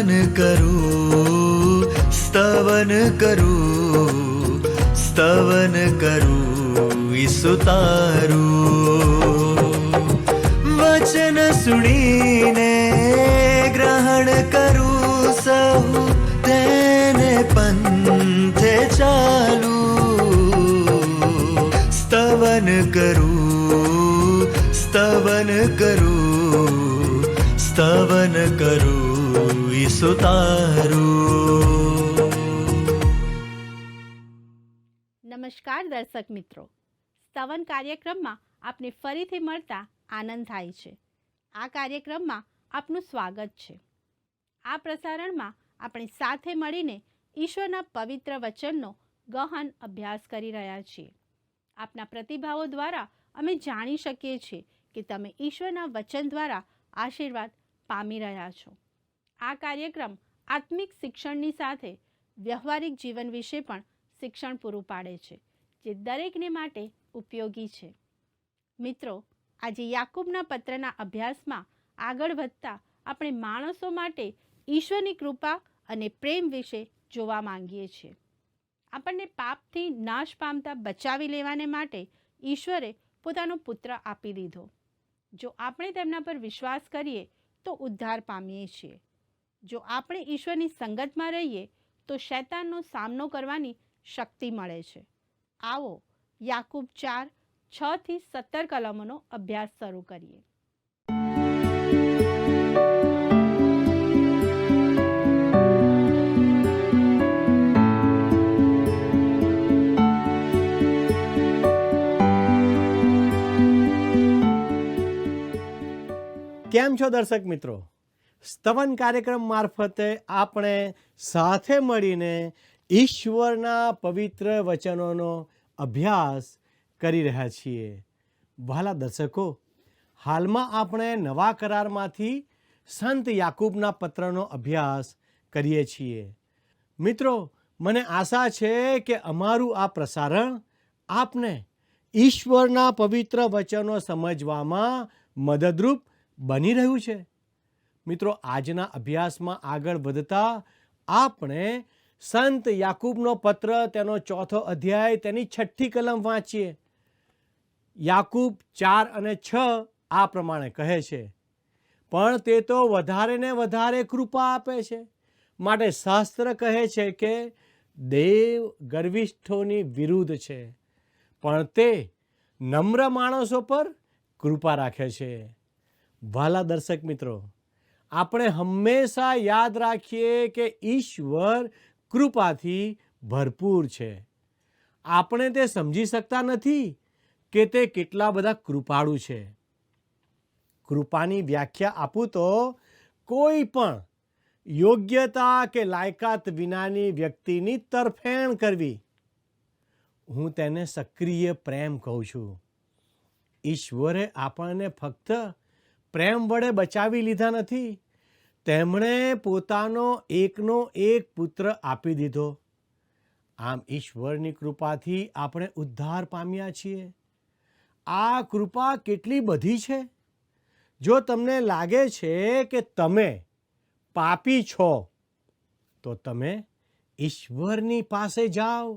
સ્તવન કરું, સ્તવન કરું, સ્તવન કરું ઈસુ તારું. વચન સુણીને ગ્રહણ કરું સહુ, તેને પંથે ચાલું. સ્તવન કરું, સ્તવન કરું, સ્તવન કરું ઈસુ તારું. નમસ્કાર દર્શક મિત્રો, સ્તવન કાર્યક્રમમાં આપને ફરીથી મળતા આનંદ થાય છે. આ કાર્યક્રમમાં આપનું સ્વાગત છે. આ પ્રસારણમાં આપણે સાથે મળીને ઈશ્વરના પવિત્ર વચનનો ગહન અભ્યાસ કરી રહ્યા છીએ. આપના પ્રતિભાવો દ્વારા અમે જાણી શકીએ છીએ કે તમે ઈશ્વરના વચન દ્વારા આશીર્વાદ પામી રહ્યા છો. આ કાર્યક્રમ આત્મિક શિક્ષણની સાથે વ્યવહારિક જીવન વિશે પણ શિક્ષણ પૂરું પાડે છે, જે દરેકને માટે ઉપયોગી છે. મિત્રો, આજે યાકૂબના પત્રના અભ્યાસમાં આગળ વધતા આપણે માણસો માટે ઈશ્વરની કૃપા અને પ્રેમ વિશે જોવા માંગીએ છીએ. આપણને પાપથી નાશ પામતા બચાવી લેવાને માટે ઈશ્વરે પોતાનો પુત્ર આપી દીધો. જો આપણે તેમના પર વિશ્વાસ કરીએ તો ઉદ્ધાર પામીએ છીએ. જો આપણે ઈશ્વરની સંગતમાં રહીએ તો શૈતાનનો સામનો કરવાની શક્તિ મળે છે. આવો યાકૂબ 4:6-17 કલમોનો અભ્યાસ શરૂ કરીએ. કેમ છો દર્શક મિત્રો? સ્તવન કાર્યક્રમ મારફતે આપણે સાથે મળીને ઈશ્વરના પવિત્ર વચનોનો અભ્યાસ કરી રહ્યા છીએ. વહાલા દર્શકો, હાલમાં આપણે નવા કરારમાંથી સંત યાકૂબના પત્રનો અભ્યાસ કરીએ છીએ. મિત્રો, મને આશા છે કે અમારું આ પ્રસારણ આપને ઈશ્વરના પવિત્ર વચનો સમજવામાં મદદરૂપ બની રહ્યું છે. મિત્રો, આજના અભ્યાસમાં આગળ વધતા આપણે સંત યાકૂબનો પત્ર તેનો 4થો અધ્યાય તેની 6ઠ્ઠી કલમ વાંચીએ. યાકૂબ 4 અને 6 આ પ્રમાણે કહે છે, પણ તે તો વધારે ને વધારે કૃપા આપે છે. માટે શાસ્ત્ર કહે છે કે દેવ ગર્વિષ્ઠોની વિરુદ્ધ છે, પણ તે નમ્ર માણસો પર કૃપા રાખે છે. વહાલા દર્શક મિત્રો, આપણે હંમેશા યાદ રાખીએ કે ઈશ્વર કૃપાથી ભરપૂર છે. આપણે તે સમજી શકતા નથી કે તે કેટલા બધા કૃપાળુ છે. કૃપાની વ્યાખ્યા આપું તો કોઈ પણ યોગ્યતા કે લાયકાત વિનાની વ્યક્તિની તરફેણ કરવી. હું તેને સક્રિય પ્રેમ કહું છું. ઈશ્વરે આપણને ફક્ત પ્રેમ વડે બચાવી લીધા નથી, તેમણે પોતાનો એકનો એક પુત્ર આપી દીધો. આમ ઈશ્વરની કૃપાથી આપણે ઉદ્ધાર પામ્યા છીએ. આ કૃપા કેટલી બધી છે! જો તમને લાગે છે કે તમે પાપી છો તો તમે ઈશ્વરની પાસે જાઓ,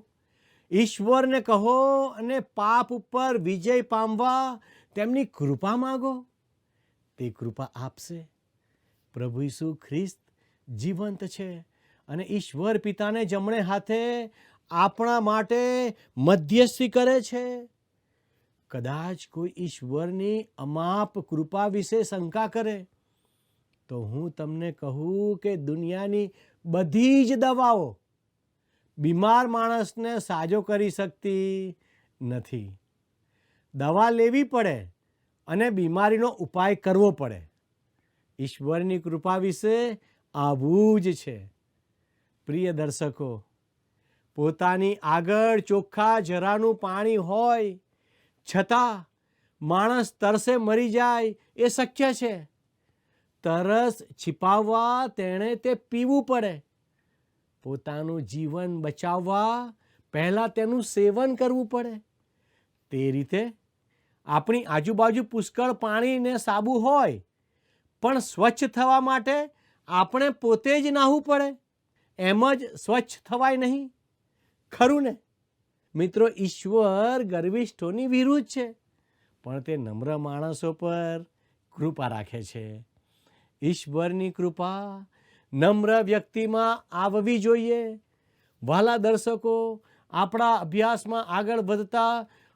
ઈશ્વરને કહો અને પાપ ઉપર વિજય પામવા તેમની કૃપા માગો. તે કૃપા આપશે. પ્રભુ ઈસુ ખ્રિસ્ત જીવંત છે અને ઈશ્વર પિતાને જમણે હાથે આપણા માટે મધ્યસ્થી કરે છે. કદાચ કોઈ ઈશ્વરની અમાપ કૃપા વિશે શંકા કરે તો હું તમને કહું કે દુનિયાની બધી જ દવાઓ બીમાર માણસને સાજો કરી શકતી નથી. દવા લેવી પડે અને બીમારીનો ઉપાય કરવો પડે. ઈશ્વરની કૃપા વિશે આવું જ છે. પ્રિય દર્શકો, પોતાની આગળ ચોખ્ખા જરાનું પાણી હોય છતાં માણસ તરસે મરી જાય એ શક્ય છે. તરસ छिपाવવા તેણે તે પીવું પડે. પોતાનું જીવન બચાવવા પહેલાં તેનું સેવન કરવું પડે. તે રીતે આપણી આજુબાજુ પુષ્કળ પાણી ને સાબુ હોય, પણ સ્વચ્છ થવા માટે આપણે પોતે જ નાહવું પડે? એમ જ સ્વચ્છ થવાય નહીં? ખરું ને? મિત્રો, ઈશ્વર ગર્વિષ્ઠોની વિરુદ્ધ છે, પણ તે નમ્ર માણસો પર કૃપા રાખે છે. ઈશ્વરની કૃપા નમ્ર વ્યક્તિમાં આવવી જોઈએ. વહાલા દર્શકો, આપણા અભ્યાસમાં આગળ વધતા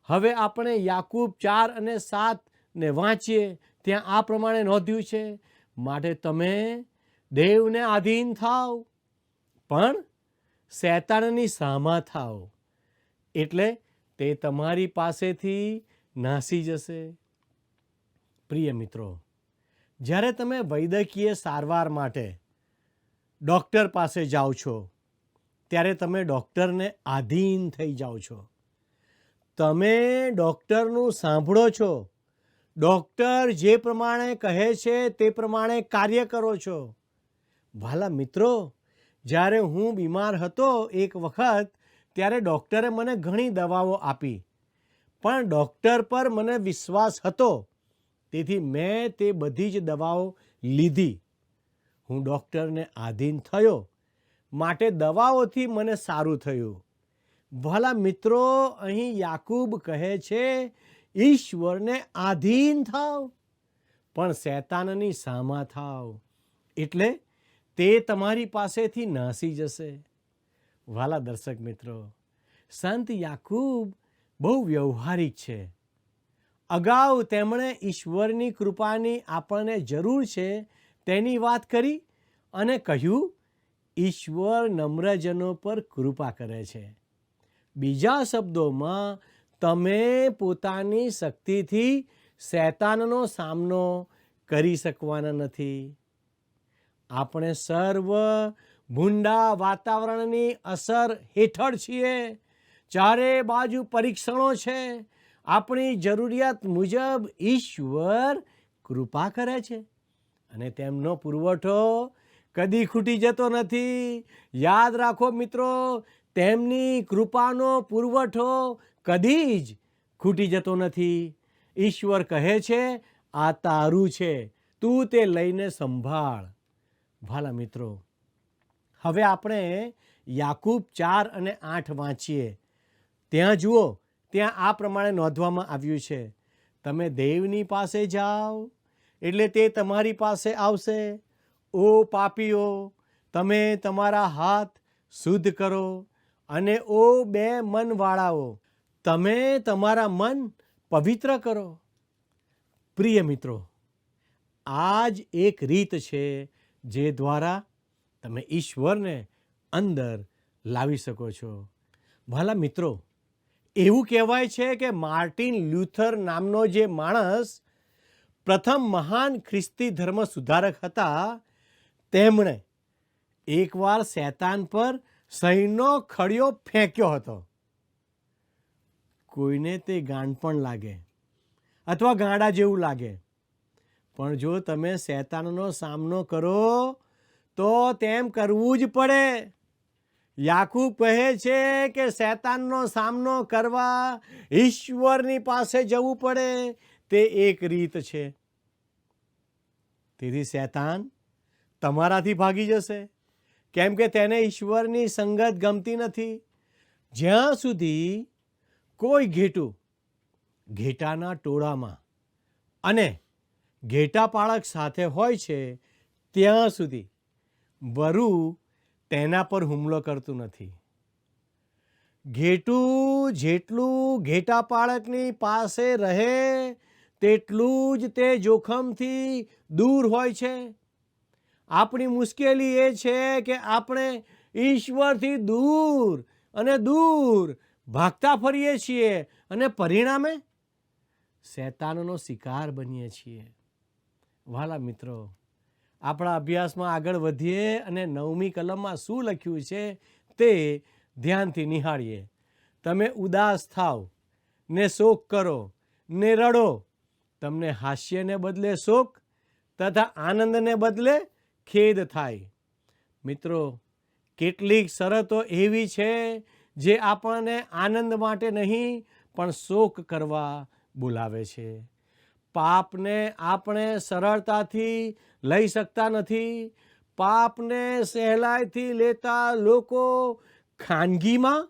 હવે આપણે યાકૂબ 4:7 ને વાંચીએ. ત્યાં આ પ્રમાણે નોંધ્યું છે, માટે તમે દેવને આધીન થાવ, પણ શૈતાનની સામા થાવ, એટલે તે તમારી પાસેથી નાસી જશે. પ્રિય મિત્રો, જ્યારે તમે વૈદ્યકીય સારવાર માટે ડૉક્ટર પાસે જાઓ છો, ત્યારે તમે ડૉક્ટરને આધીન થઈ જાઓ છો. તમે ડૉક્ટરનું સાંભળો છો. ડૉક્ટર જે પ્રમાણે કહે છે તે પ્રમાણે કાર્ય કરો છો. વહાલા મિત્રો, જ્યારે હું બીમાર હતો એક વખત, ત્યારે ડૉક્ટરે મને ઘણી દવાઓ આપી, પણ ડૉક્ટર પર મને વિશ્વાસ હતો, તેથી મેં તે બધી જ દવાઓ લીધી. હું ડૉક્ટરને આધીન થયો, માટે દવાઓથી મને સારું થયું. ભલા મિત્રો, અહીં યાકૂબ કહે છે, ઈશ્વરને આધીન થાવ, પણ શૈતાનની સામા થાવ, એટલે તે તમારી પાસેથી નાસી જશે. વાલા દર્શક મિત્રો, સંત યાકૂબ બહુ વ્યવહારિક છે. અગાઉ તેમણે ઈશ્વરની કૃપાની આપણને જરૂર છે તેની વાત કરી અને કહ્યું, ઈશ્વર નમ્રજનો પર કૃપા કરે છે. બીજા શબ્દોમાં, તમે પોતાની શક્તિથી શૈતાનનો સામનો કરી શકવાના નથી. આપણે સર્વ ભૂંડા વાતાવરણની અસર હેઠળ છીએ. ચારે બાજુ પરીક્ષણો છે. આપણી જરૂરિયાત મુજબ ઈશ્વર કૃપા કરે છે અને તેમનો પુરવઠો કદી ખૂટી જતો નથી. યાદ રાખો મિત્રો, તેમની કૃપાનો પુરવઠો કદી જ ખૂટી જતો નથી. ઈશ્વર કહે છે, આ તારું છે, તું તે લઈને સંભાળ. ભાલા મિત્રો, હવે આપણે યાકૂબ 4:8 વાંચીએ. ત્યાં જુઓ, ત્યાં આ પ્રમાણે નોંધવામાં આવ્યું છે, તમે દેવની પાસે જાઓ એટલે તે તમારી પાસે આવશે. ઓ પાપીઓ, તમે તમારા હાથ શુદ્ધ કરો, અને ઓ બે મનવાળાઓ, તમે તમારા મન પવિત્ર કરો. પ્રિય મિત્રો, આ જ એક રીત છે જે દ્વારા તમે ઈશ્વરને અંદર લાવી શકો છો. ભલા મિત્રો, એવું કહેવાય છે કે માર્ટિન લ્યુથર નામનો જે માણસ પ્રથમ મહાન ખ્રિસ્તી ધર્મ સુધારક હતા, તેમણે એકવાર શૈતાન પર સહીનો ખડિયો ફેંક્યો હતો. કોઈને તે ગાંડપણ લાગે અથવા ગાંડા જેવું લાગે, પણ જો તમે શૈતાનનો સામનો કરો તો તેમ કરવું જ પડે. યાકૂબ કહે છે કે શૈતાનનો સામનો કરવા ઈશ્વરની પાસે જવું પડે. તે એક રીત છે. તેથી શૈતાન તમારાથી ભાગી જશે, કેમ કે તેને ઈશ્વરની સંગત ગમતી નથી. જ્યાં સુધી કોઈ ઘેટું ઘેટાના ટોળામાં અને ઘેટા પાળક સાથે હોય છે, ત્યાં સુધી વરુ તેના પર હુમલો કરતું નથી. ઘેટું જેટલું ઘેટા પાળકની પાસે રહે તેટલું જ તે જોખમથી દૂર હોય છે. આપણી મુશ્કેલી એ છે કે આપણે ઈશ્વરથી દૂર અને દૂર ભાગતા ફરીએ છીએ અને પરિણામે શૈતાનનો શિકાર બનીએ છીએ. વહાલા મિત્રો, આપણા અભ્યાસમાં આગળ વધીએ અને 9મી કલમમાં શું લખ્યું છે તે ધ્યાનથી નિહાળીએ. તમે ઉદાસ થાવ ને શોક કરો ને રડો. તમને હાસ્યને બદલે શોક તથા આનંદને બદલે ખેદ થાય. મિત્રો, કેટલીક શરતો એવી છે જે આપણને આનંદ માટે નહીં પણ શોક કરવા બોલાવે છે. પાપને આપણે સરળતાથી લઈ શકતા નથી, પાપને સહેલાઈથી લેતા લોકો ખાનગીમાં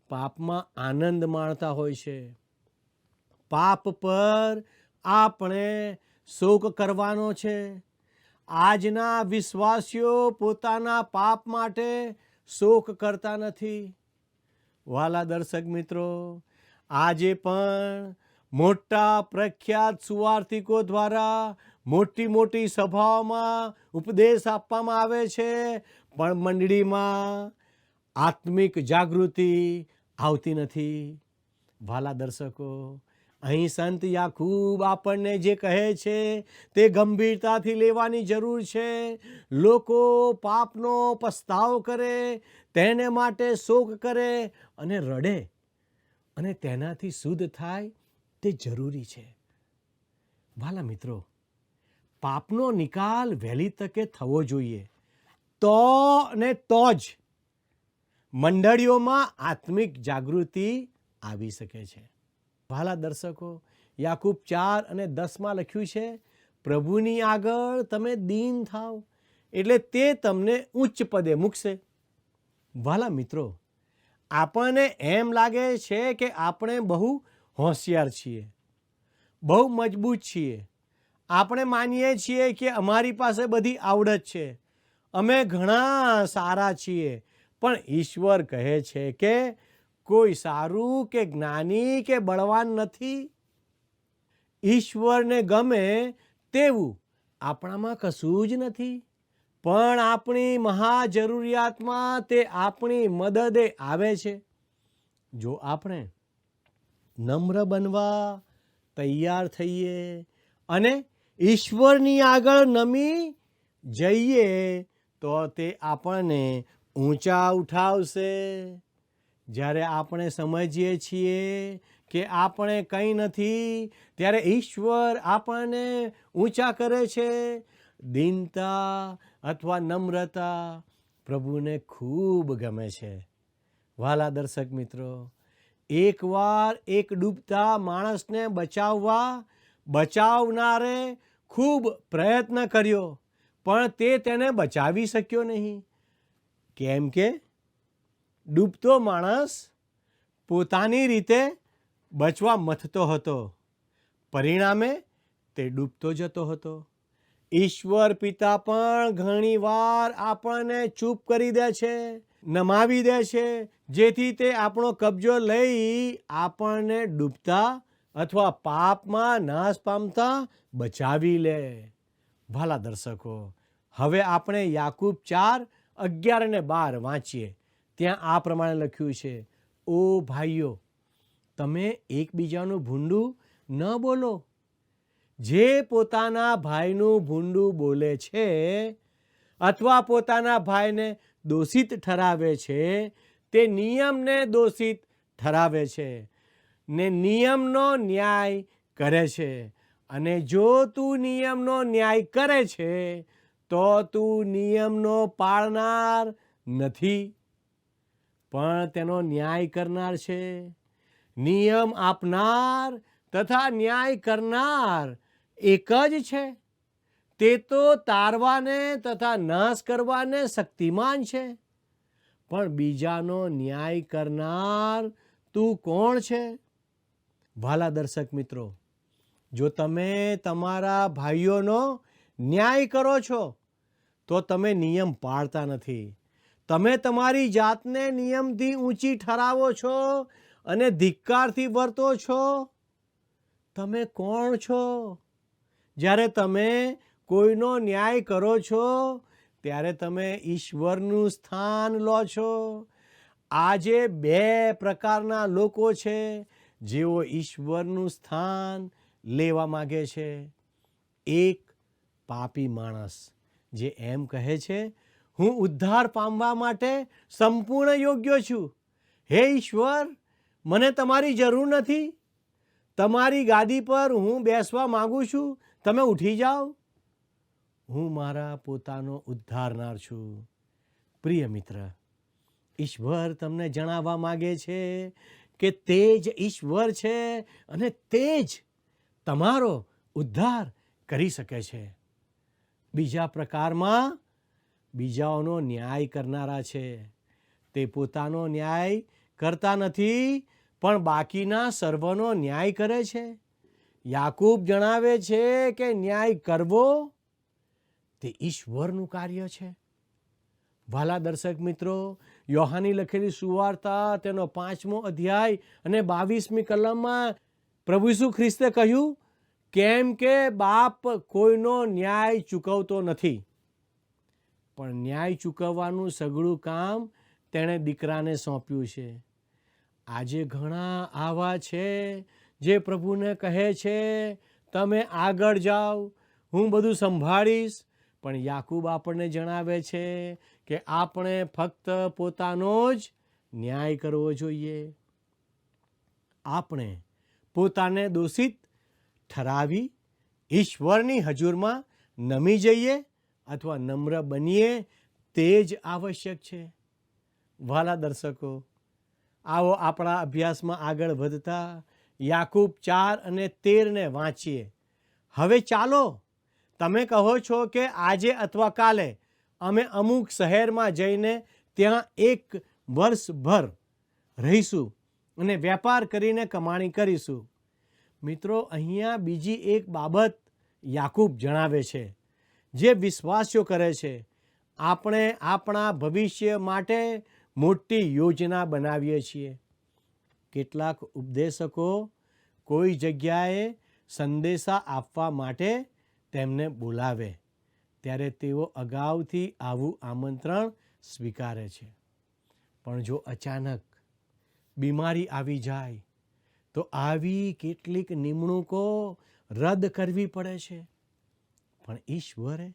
પાપમાં આનંદ માણતા હોય છે. પાપ પર આપણે શોક કરવાનો છે. આજના વિશ્વાસીઓ પોતાના પાપ માટે શોક કરતા નથી. વાલા દર્શક મિત્રો, આજે પણ મોટા પ્રખ્યાત સુવાર્તિકો દ્વારા મોટી મોટી સભાઓમાં ઉપદેશ આપવામાં આવે છે, પણ મંડળીમાં આત્મિક જાગૃતિ આવતી નથી. વાલા દર્શકો, અહીં સંત યાકૂબ આપણને જે કહે છે તે ગંભીરતાથી લેવાની જરૂર છે. લોકો પાપનો પસ્તાવો કરે, તેને માટે શોક કરે અને રડે અને તેનાથી શુદ્ધ થાય તે જરૂરી છે. વાલા મિત્રો, પાપનો નિકાલ વહેલી તકે થવો જોઈએ, તો ને તો જ મંડળીઓમાં આત્મિક જાગૃતિ આવી શકે છે. વાલા દર્શકો, યાકૂબ 4:10 લખ્યું છે, પ્રભુની આગળ તમે દીન થાવ એટલે તે તમને ઉચ્ચ પદે મૂકશે. વાલા મિત્રો, આપણને એમ લાગે છે કે આપણે બહુ હોશિયાર છીએ, બહુ મજબૂત છીએ. આપણે માનીએ છીએ કે અમારી પાસે બધી આવડત છે, અમે ઘણા સારા છીએ. પણ ઈશ્વર કહે છે કે કોઈ સારું કે જ્ઞાની કે બળવાન નથી. ઈશ્વરને ગમે તેવું આપણામાં કશું જ નથી, પણ આપણી મહાજરૂરિયાતમાં તે આપણી મદદે આવે છે. જો આપણે નમ્ર બનવા તૈયાર થઈએ અને ઈશ્વરની આગળ નમી જઈએ તો તે આપણને ઊંચા ઉઠાવશે. જ્યારે આપણે સમજીએ છીએ કે આપણે કંઈ નથી, ત્યારે ઈશ્વર આપણને ઊંચા કરે છે. દીનતા અથવા નમ્રતા પ્રભુને ખૂબ ગમે છે. વાલા દર્શક મિત્રો, એકવાર એક ડૂબતા માણસને બચાવનારે ખૂબ પ્રયત્ન કર્યો, પણ તે તેને બચાવી શક્યો નહીં. કેમ કે ડૂબતો માણસ પોતાની રીતે બચવા મથતો હતો, પરિણામે તે ડૂબતો જતો હતો. ઈશ્વર પિતા પણ ઘણીવાર આપણને ચૂપ કરી દે છે, નમાવી દે છે, જેથી તે આપણો કબજો લઈ આપણને ડૂબતા અથવા પાપમાં નાશ પામતા બચાવી લે. ભલા દર્શકો, હવે આપણે યાકૂબ 4:11-12 વાંચીએ. ત્યાં આ પ્રમાણે લખ્યું છે, ઓ ભાઈઓ, તમે એકબીજાનું ભૂંડું ન બોલો. જે પોતાના ભાઈનું ભૂંડું બોલે છે અથવા પોતાના ભાઈને દોષિત ઠરાવે છે, તે નિયમને દોષિત ઠરાવે છે ને નિયમનો ન્યાય કરે છે. અને જો તું નિયમનો ન્યાય કરે છે તો તું નિયમનો પાળનાર નથી, પણ તેનો ન્યાય કરનાર છે. નિયમ આપનાર તથા ન્યાય કરનાર એક જ છે. તે તો તારવાને તથા નાશ કરવાને શક્તિમાન છે, પણ બીજાનો ન્યાય કરનાર તું કોણ છે? વાલા દર્શક મિત્રો, જો તમે તમારા ભાઈઓનો ન્યાય કરો છો તો તમે નિયમ પાળતા નથી. તમે તમારી જાતને નિયમથી ઊંચી ઠરાવો છો અને ધિક્કારથી વર્તો છો. તમે કોણ છો? જ્યારે તમે કોઈનો ન્યાય કરો છો ત્યારે તમે ઈશ્વરનું સ્થાન લો છો. આજે 2 પ્રકારના લોકો છે જેઓ ઈશ્વરનું સ્થાન લેવા માગે છે. એક પાપી માણસ જે એમ કહે છે, હું ઉદ્ધાર પામવા માટે સંપૂર્ણ યોગ્ય છું. હે ઈશ્વર, મને તમારી જરૂર નથી. તમારી ગાદી પર હું બેસવા માંગુ છું, તમે ઉઠી જાઓ. હું મારા પોતાનો ઉદ્ધારનાર છું. પ્રિય મિત્ર, ઈશ્વર તમને જણાવવા માગે છે કે તે જ ઈશ્વર છે અને તે જ તમારો ઉદ્ધાર કરી શકે છે. બીજા પ્રકારમાં બીજાઓનો ન્યાય કરનારા છે. તે પોતાનો ન્યાય કરતા નથી, પણ બાકીના સર્વનો ન્યાય કરે છે. યાકૂબ જણાવે છે કે ન્યાય કરવો તે ઈશ્વરનું કાર્ય છે. વાલા દર્શક મિત્રો, યોહાની લખેલી સુવાર્તા તેનો 5મો અધ્યાય અને 22મી કલમમાં પ્રભુ ઈસુ ખ્રિસ્તે કહ્યું, કેમ કે બાપ કોઈનો ન્યાય ચૂકવતો નથી, પણ ન્યાય ચૂકવવાનું સઘળું કામ તેણે દીકરાને સોંપ્યું છે. આજે ઘણા આવા છે જે પ્રભુને કહે છે, તમે આગળ જાઓ, હું બધું સંભાળીશ. પણ યાકૂબ આપણને જણાવે છે કે આપણે ફક્ત પોતાનો જ ન્યાય કરવો જોઈએ. આપણે પોતાને દોષિત ઠરાવી ઈશ્વરની હજુરમાં નમી જઈએ અથવા નમ્ર બનીએ તે જ આવશ્યક છે. વાલા દર્શકો, આવો આપણા અભ્યાસમાં આગળ વધતા યાકૂબ 4:13 વાંચીએ. હવે ચાલો, તમે કહો છો કે આજે અથવા કાલે અમે અમુક શહેરમાં જઈને ત્યાં 1 વર્ષભર રહીશું અને વેપાર કરીને કમાણી કરીશું. મિત્રો, અહીંયા બીજી એક બાબત યાકૂબ જણાવે છે જે વિશ્વાસીઓ કરે છે. આપણે આપણા ભવિષ્ય માટે મોટી યોજના બનાવીએ છીએ. કેટલાક ઉપદેશકો કોઈ જગ્યાએ સંદેશા આપવા માટે તેમને બોલાવે ત્યારે તેઓ અગાઉથી આવું આમંત્રણ સ્વીકારે છે. પણ જો અચાનક બીમારી આવી જાય તો આવી કેટલીક નિમણૂકો રદ કરવી પડે છે. પણ ઈશ્વરે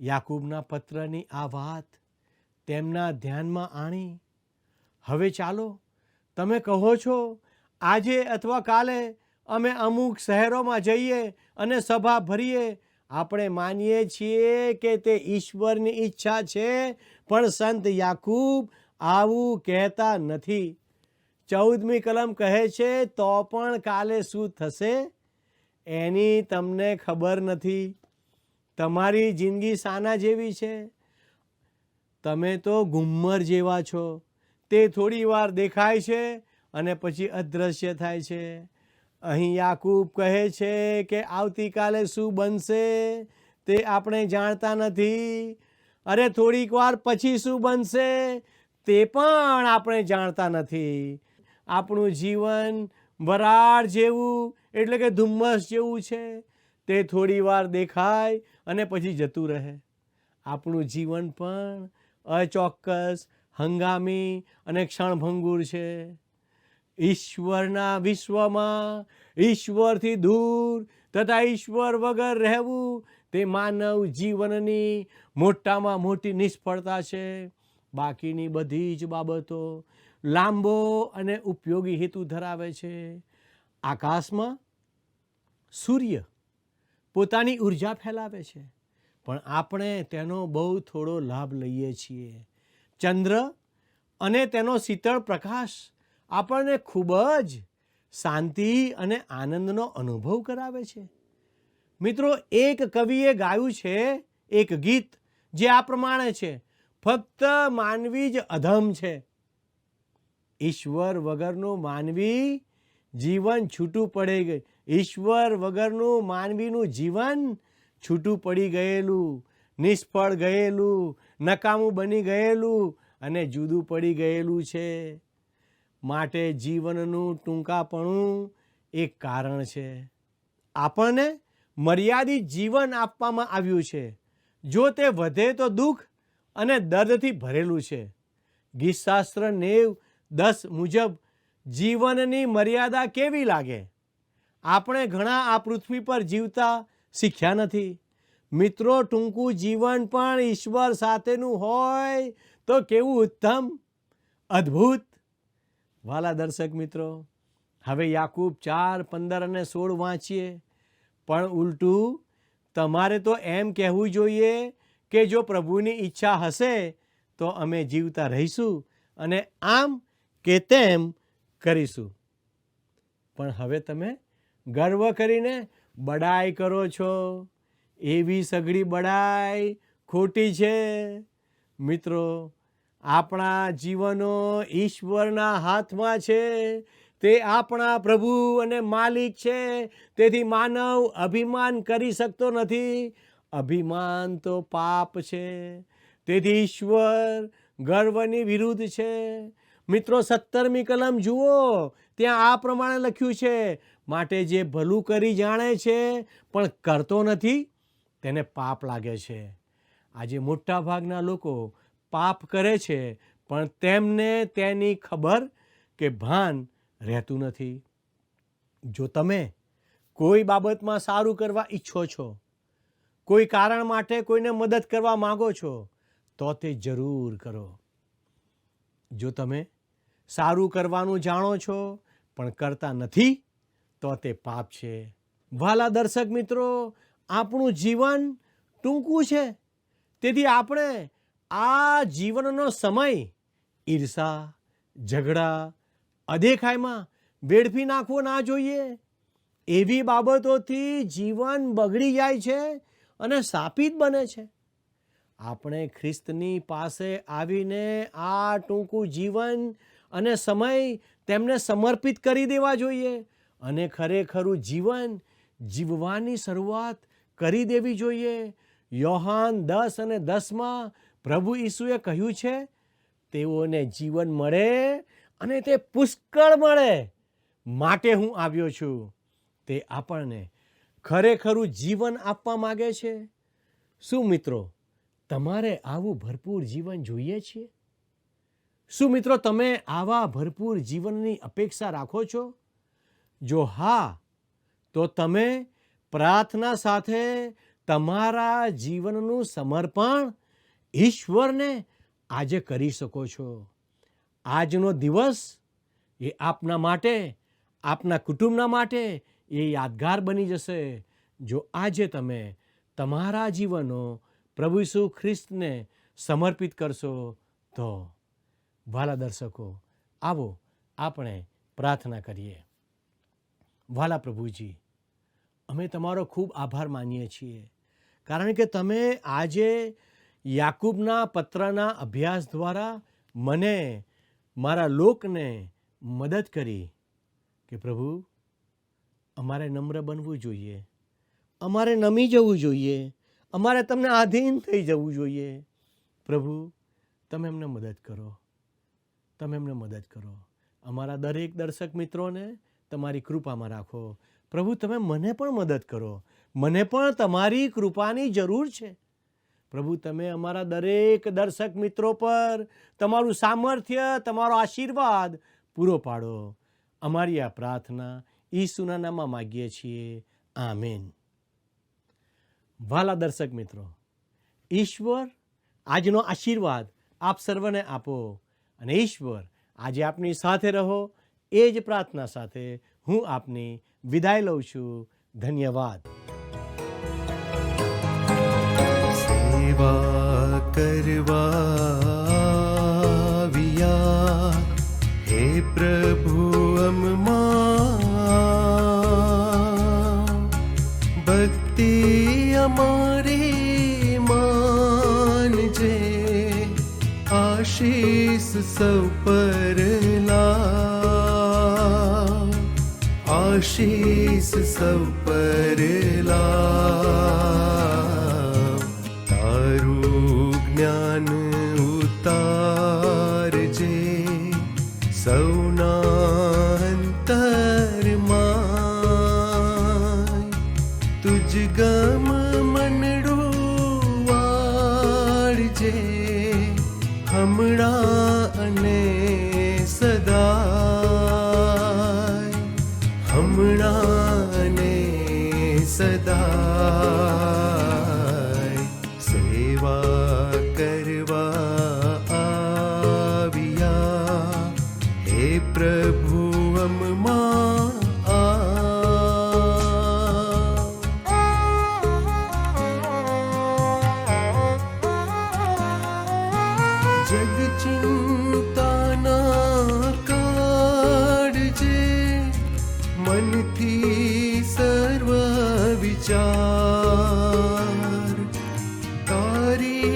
યાકૂબના પત્રની આ વાત તેમના ધ્યાનમાં આણી. હવે ચાલો, તમે કહો છો આજે અથવા કાલે અમે અમુક શહેરોમાં જઈએ અને સભા ભરીએ. આપણે માનીએ છીએ કે તે ઈશ્વરની ઈચ્છા છે, પણ સંત યાકૂબ આવું કહેતા નથી. 14મી કલમ કહે છે, તો પણ કાલે શું થશે એની તમને ખબર નથી. તમારી જિંદગી શાના જેવી છે? તમે તો ગુમ્મર જેવા છો. તે થોડી વાર દેખાય છે અને પછી અદૃશ્ય થાય છે. અહીં યાકૂબ કહે છે કે આવતીકાલે શું બનશે તે આપણે જાણતા નથી. અરે થોડીક વાર પછી શું બનશે તે પણ આપણે જાણતા નથી. આપણું જીવન વરાળ જેવું એટલે કે ધુમ્મસ જેવું છે. તે થોડી વાર દેખાય અને પછી જતું રહે. આપણું જીવન પણ અચોક્કસ, હંગામી અને ક્ષણભંગુર છે. ઈશ્વરના વિશ્વમાં ઈશ્વરથી દૂર તથા ઈશ્વર વગર રહેવું તે માનવ જીવનની મોટામાં મોટી નિષ્ફળતા છે. બાકીની બધી જ બાબતો લાંબો અને ઉપયોગી હેતુ ધરાવે છે. આકાશમાં સૂર્ય પોતાની ઉર્જા ફેલાવે છે, પણ આપણે તેનો બહુ થોડો લાભ લઈએ છીએ. ચંદ્ર અને તેનો શીતળ પ્રકાશ આપણને ખૂબ જ શાંતિ અને આનંદનો અનુભવ કરાવે છે. મિત્રો, એક કવિએ ગાયું છે એક ગીત જે આ પ્રમાણે છે, ફક્ત માનવી જ અધમ છે. ઈશ્વર વગરનું માનવી જીવન છૂટું પડી ગયું. ઈશ્વર વગરનું માનવીનું જીવન છૂટું પડી ગયેલું, નિષ્ફળ ગયેલું, નકામું બની ગયેલું અને જુદું પડી ગયેલું છે. માટે જીવનનું ટૂંકાપણું એક કારણ છે. આપણને મર્યાદિત જીવન આપવામાં આવ્યું છે. જો તે વધે તો દુઃખ અને દર્દથી ભરેલું છે. ગીતશાસ્ત્ર 9:10 મુજબ જીવનની મર્યાદા કેવી લાગે? આપણે ઘણા આ પૃથ્વી પર જીવતા શીખ્યા નથી. મિત્રો, ટૂંકું જીવન પણ ઈશ્વર સાથેનું હોય તો કેવું ઉત્તમ, અદ્ભુત. વાલા દર્શક મિત્રો, હવે યાકૂબ 4:15 અને 16 વાંચીએ. પણ ઉલટું તમારે તો એમ કહેવું જોઈએ કે જો પ્રભુની ઈચ્છા હશે તો અમે જીવતા રહીશું અને આમ કે તેમ કરીશું. પણ હવે તમે ગર્વ કરીને બડાઈ કરો છો. એવી સઘળી બડાઈ ખોટી છે? મિત્રો, આપણા જીવનો ઈશ્વરના હાથમાં છે. તે આપણા પ્રભુ અને માલિક છે. તેથી માનવ અભિમાન કરી શકતો નથી. અભિમાન તો પાપ છે. તેથી ઈશ્વર ગર્વની વિરુદ્ધ છે. મિત્રો, 17મી કલમ જુઓ, ત્યાં આ પ્રમાણે લખ્યું છે, માટે જે ભલું કરી જાણે છે પણ કરતો નથી, તેને પાપ લાગે છે. આજે મોટા ભાગના લોકો પાપ કરે છે પણ તેમને તેની ખબર કે ભાન રહેતું નથી. જો તમે કોઈ બાબતમાં સારું કરવા ઈચ્છો છો, કોઈ કારણ માટે કોઈને મદદ કરવા માંગો છો, તો તે જરૂર કરો. જો તમે સારું કરવાનું જાણો છો પણ કરતા નથી, તો તે પાપ છે. વહાલા દર્શક મિત્રો, આપણું જીવન ટૂંકું છે. તેથી આપણે આ જીવનનો સમય ઈર્ષા, ઝઘડા, અદેખાઈમાં વેડફી નાખવો ના જોઈએ. એવી બાબતોથી જીવન બગડી જાય છે અને શાપિત બને છે. આપણે ખ્રિસ્તની પાસે આવીને આ ટૂંકું જીવન અને સમય તેમને સમર્પિત કરી દેવા જોઈએ અને ખરેખરું જીવન જીવવાની શરૂઆત કરી દેવી જોઈએ. યોહાન 10 અને 10માં પ્રભુ ઈસુએ કહ્યું છે, તેઓને જીવન મળે અને તે પુષ્કળ મળે માટે હું આવ્યો છું. તે આપણને ખરેખરું જીવન આપવા માગે છે. શું મિત્રો, તમારે આવું ભરપૂર જીવન જોઈએ છે? શું મિત્રો, તમે આવા ભરપૂર જીવનની અપેક્ષા રાખો છો? જો હા, તો તમે પ્રાર્થના સાથે તમારા જીવનનું સમર્પણ ઈશ્વરને આજે કરી શકો છો. આજનો દિવસ એ આપના માટે, આપના કુટુંબના માટે એ યાદગાર બની જશે જો આજે તમે તમારા જીવનો પ્રભુ ઈસુ ખ્રિસ્તને સમર્પિત કરશો તો. વહાલા દર્શકો, આવો આપણે પ્રાર્થના કરીએ. વહાલા પ્રભુજી, અમે તમારો ખૂબ આભાર માનીએ છીએ, કારણ કે તમે આજે યાકૂબના પત્રના અભ્યાસ દ્વારા મને, મારા લોકને મદદ કરી કે પ્રભુ, અમારે નમ્ર બનવું જોઈએ, અમારે નમી જવું જોઈએ, અમારે તમને આધીન થઈ જવું જોઈએ. પ્રભુ, તમે એમને મદદ કરો, તમે એમને મદદ કરો. અમારા દરેક દર્શક મિત્રોને તમારી કૃપામાં રાખો. પ્રભુ, તમે મને પણ મદદ કરો. મને પણ તમારી કૃપાની જરૂર છે. પ્રભુ, તમે અમારા દરેક દર્શક મિત્રો પર તમારું સામર્થ્ય, તમારો આશીર્વાદ પૂરો પાડો. અમારી આ પ્રાર્થના ઈસુના નામમાં માગીએ છીએ. આમેન. વહાલા દર્શક મિત્રો, ઈશ્વર આજનો આશીર્વાદ આપ સર્વને આપો અને ઈશ્વર આજે આપની સાથે રહો. એ જ પ્રાર્થના સાથે હું આપની વિદાય લઉં છું. ધન્યવાદ. સેવા કરવાવિયા હે પ્રભુ અમમાં, ભક્તિ અમારી માનજે, આશીષ સૌ પર લા, આશીષ સૌ પર લા. તારું જ્ઞાન ઉતારજે સૌના અંતરમાં, તુજ ગમ મનડું વાળજે હમણાં અને સદાય, હમણાં અને સદાય. સેવા કરવા આવ્યા હે પ્રભુ અમમાં આ. જગ ચિંતાના કાઢજે, મનથી સર્વ વિચાર તારી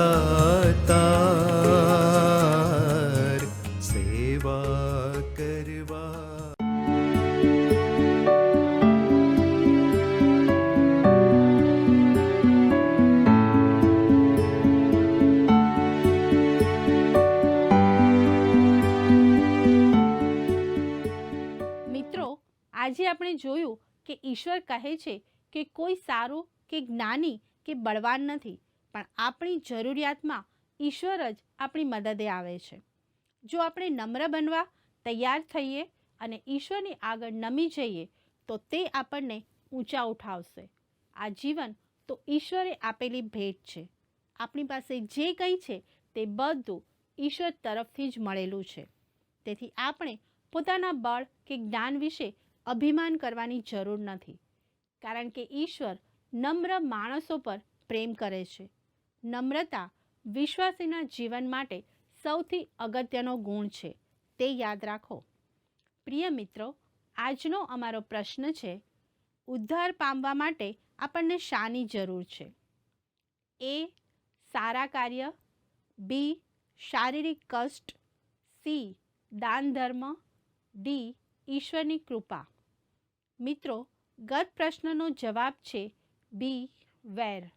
દાતાર સેવા કરવા. મિત્રો, આજે આપણે જોયું કે ઈશ્વર કહે છે કે કોઈ સારું કે જ્ઞાની કે બળવાન નથી, પણ આપણી જરૂરિયાતમાં ઈશ્વર જ આપણી મદદે આવે છે. જો આપણે નમ્ર બનવા તૈયાર થઈએ અને ઈશ્વરની આગળ નમી જઈએ તો તે આપણને ઊંચા ઉઠાવશે. આ જીવન તો ઈશ્વરે આપેલી ભેટ છે. આપણી પાસે જે કંઈ છે તે બધું ઈશ્વર તરફથી જ મળેલું છે. તેથી આપણે પોતાના બળ કે જ્ઞાન વિશે અભિમાન કરવાની જરૂર નથી, કારણ કે ઈશ્વર નમ્ર માણસો પર પ્રેમ કરે છે. નમ્રતા વિશ્વાસીના જીવન માટે સૌથી અગત્યનો ગુણ છે, તે યાદ રાખો. પ્રિય મિત્રો, આજનો અમારો પ્રશ્ન છે, ઉદ્ધાર પામવા માટે આપણને શાની જરૂર છે? એ. સારા કાર્ય, બી. શારીરિક કષ્ટ, સી. દાન ધર્મ, ડી. ઈશ્વરની કૃપા. મિત્રો, ગત પ્રશ્નનો જવાબ છે બી. વેર.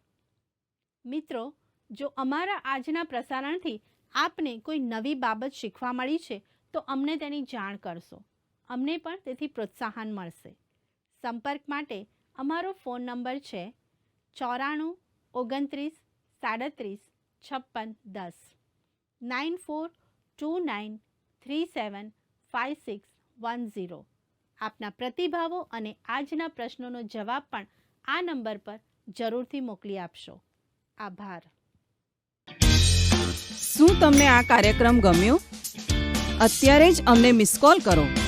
મિત્રો, જો અમારા આજના પ્રસારણથી આપને કોઈ નવી બાબત શીખવા મળી છે તો અમને તેની જાણ કરશો. અમને પણ તેથી પ્રોત્સાહન મળશે. સંપર્ક માટે અમારો ફોન નંબર છે 94 29 37 56 10 9429375610. આપના પ્રતિભાવો અને આજના પ્રશ્નોનો જવાબ પણ આ નંબર પર જરૂરથી મોકલી આપશો. આભાર. શું તમને આ કાર્યક્રમ ગમ્યો? અત્યારે જ અમને મિસ કોલ કરો.